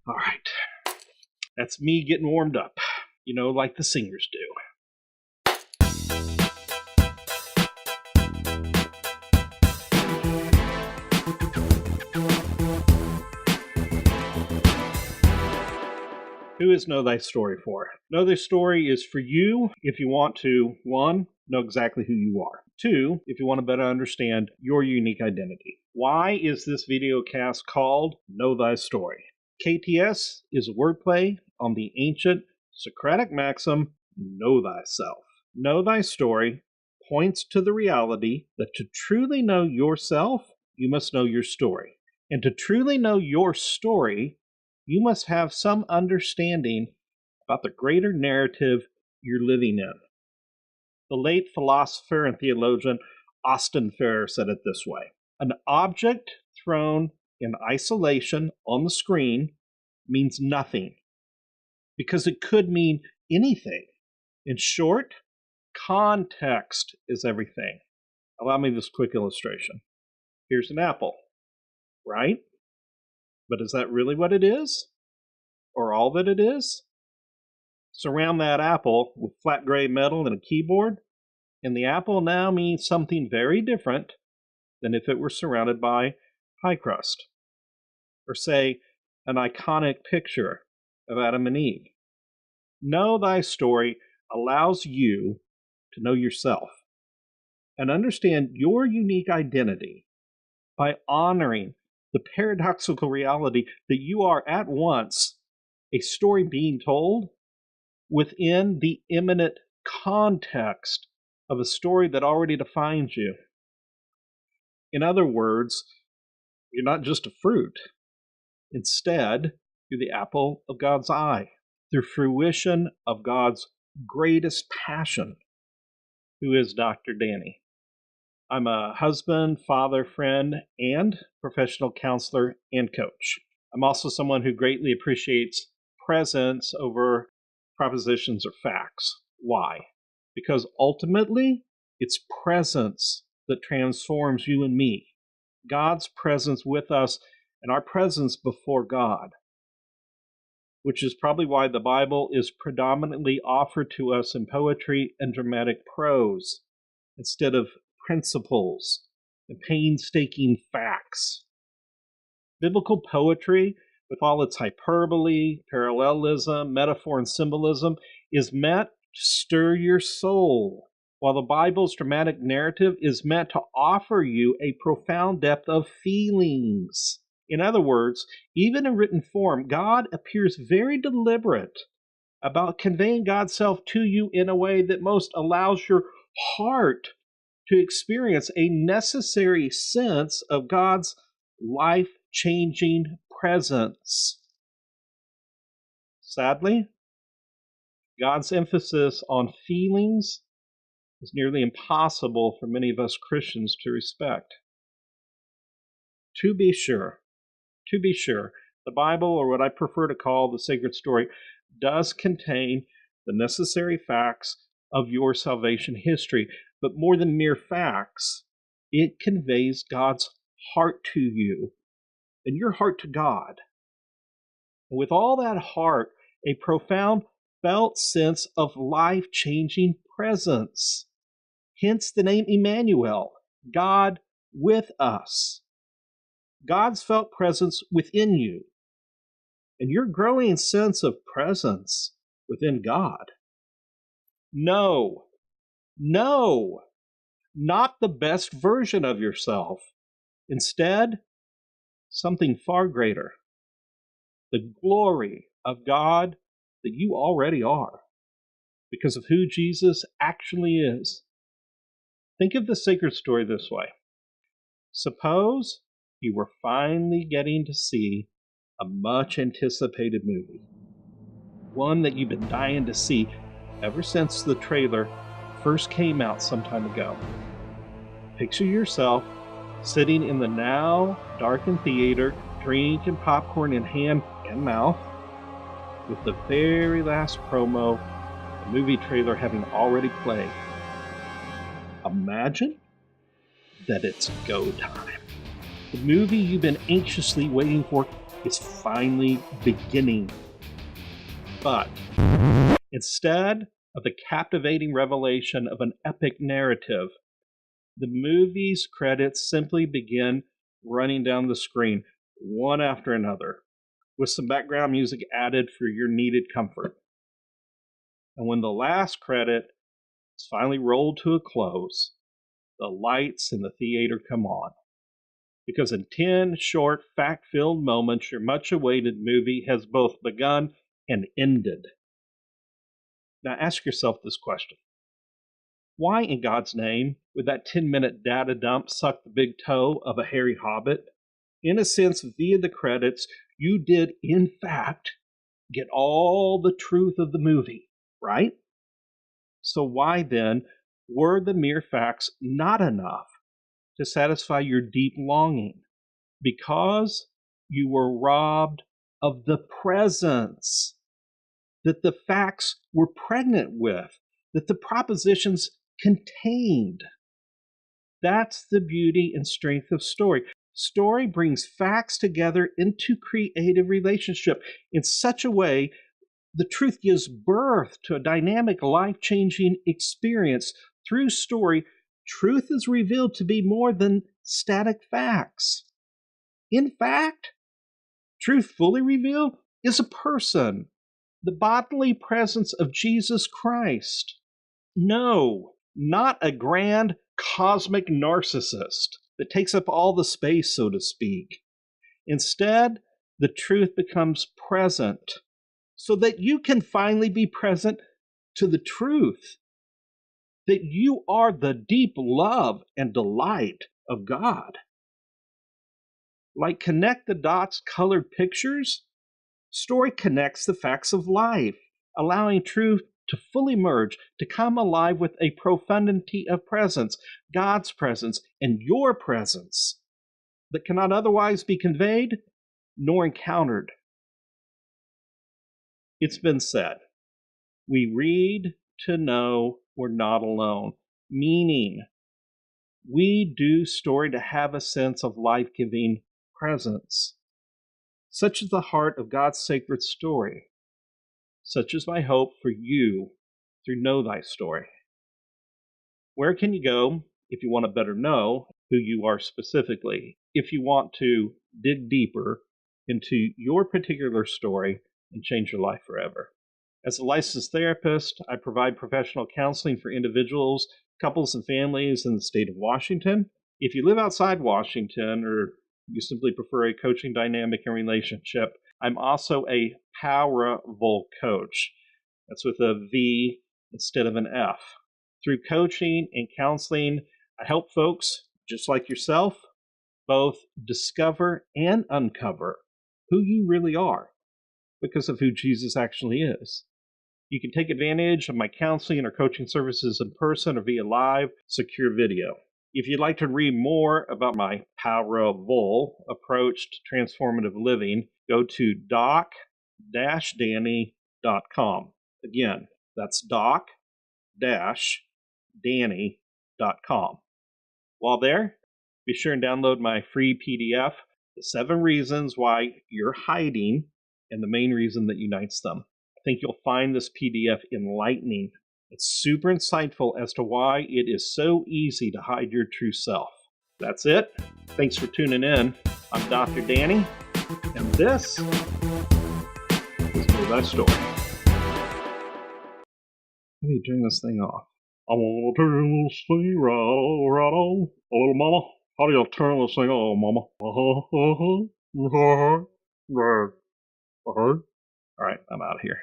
All right. That's me getting warmed up, like the singers do. Who is Know Thy Story for? Know Thy Story is for you if you want to, 1, know exactly who you are. 2, if you want to better understand your unique identity. Why is this video cast called Know Thy Story? KTS is a wordplay on the ancient Socratic maxim, know thyself. Know Thy Story points to the reality that to truly know yourself, you must know your story. And to truly know your story, you must have some understanding about the greater narrative you're living in. The late philosopher and theologian Austin Farrer said it this way: an object thrown in isolation on the screen means nothing, because it could mean anything. In short, context is everything. Allow me this quick illustration. Here's an apple, right? But is that really what it is? Or all that it is? Surround that apple with flat gray metal and a keyboard, and the apple now means something very different than if it were surrounded by pie crust. Or say, an iconic picture of Adam and Eve. Know Thy Story allows you to know yourself and understand your unique identity by honoring the paradoxical reality that you are at once a story being told within the imminent context of a story that already defines you. In other words, you're not just a fruit. Instead, you're the apple of God's eye, the fruition of God's greatest passion, who is Dr. Danny. I'm a husband, father, friend, and professional counselor and coach. I'm also someone who greatly appreciates presence over propositions or facts. Why? Because ultimately, it's presence that transforms you and me. God's presence with us and our presence before God, which is probably why the Bible is predominantly offered to us in poetry and dramatic prose instead of principles and painstaking facts. Biblical poetry, with all its hyperbole, parallelism, metaphor, and symbolism, is meant to stir your soul, while the Bible's dramatic narrative is meant to offer you a profound depth of feelings. In other words, even in written form, God appears very deliberate about conveying God's self to you in a way that most allows your heart to experience a necessary sense of God's life-changing presence. Sadly, God's emphasis on feelings is nearly impossible for many of us Christians to respect. To be sure, the Bible, or what I prefer to call the sacred story, does contain the necessary facts of your salvation history. But more than mere facts, it conveys God's heart to you and your heart to God. And with all that heart, a profound felt sense of life-changing presence. Hence the name Emmanuel, God with us. God's felt presence within you, and your growing sense of presence within God. No, not the best version of yourself. Instead, something far greater. The glory of God that you already are because of who Jesus actually is. Think of the sacred story this way. Suppose you were finally getting to see a much anticipated movie. One that you've been dying to see ever since the trailer first came out some time ago. Picture yourself sitting in the now darkened theater, drinking popcorn in hand and mouth, with the very last promo, the movie trailer having already played. Imagine that it's go time. The movie you've been anxiously waiting for is finally beginning. But instead of the captivating revelation of an epic narrative, the movie's credits simply begin running down the screen, one after another, with some background music added for your needed comfort. And when the last credit is finally rolled to a close, the lights in the theater come on. Because in 10 short, fact-filled moments, your much-awaited movie has both begun and ended. Now ask yourself this question. Why in God's name would that 10-minute data dump suck the big toe of a hairy hobbit? In a sense, via the credits, you did, in fact, get all the truth of the movie, right? So why then were the mere facts not enough to satisfy your deep longing? Because you were robbed of the presence that the facts were pregnant with, that the propositions contained. That's the beauty and strength of story. Story brings facts together into creative relationship in such a way the truth gives birth to a dynamic, life-changing experience. Through story, truth is revealed to be more than static facts. In fact, truth fully revealed is a person, the bodily presence of Jesus Christ. No, not a grand cosmic narcissist that takes up all the space, so to speak. Instead, the truth becomes present so that you can finally be present to the truth, that you are the deep love and delight of God. Like connect the dots colored pictures, story connects the facts of life, allowing truth to fully merge, to come alive with a profundity of presence, God's presence and your presence, that cannot otherwise be conveyed nor encountered. It's been said, we read to know we're not alone, meaning we do story to have a sense of life-giving presence. Such is the heart of God's sacred story. Such is my hope for you through Know Thy Story. Where can you go if you want to better know who you are specifically, if you want to dig deeper into your particular story and change your life forever? As a licensed therapist, I provide professional counseling for individuals, couples, and families in the state of Washington. If you live outside Washington or you simply prefer a coaching dynamic and relationship, I'm also a Powerful coach. That's with a V instead of an F. Through coaching and counseling, I help folks just like yourself both discover and uncover who you really are because of who Jesus actually is. You can take advantage of my counseling or coaching services in person or via live, secure video. If you'd like to read more about my Powerful approach to transformative living, go to doc-danny.com. Again, that's doc-danny.com. While there, be sure and download my free PDF, The 7 Reasons Why You're Hiding and the Main Reason That Unites Them. I think you'll find this PDF enlightening. It's super insightful as to why it is so easy to hide your true self. That's it. Thanks for tuning in. I'm Dr. Danny, and this is Know Thy Story. How do you turn this thing off? I'm gonna turn this thing right on. Little mama, how do you turn this thing on, mama? All right, I'm out of here.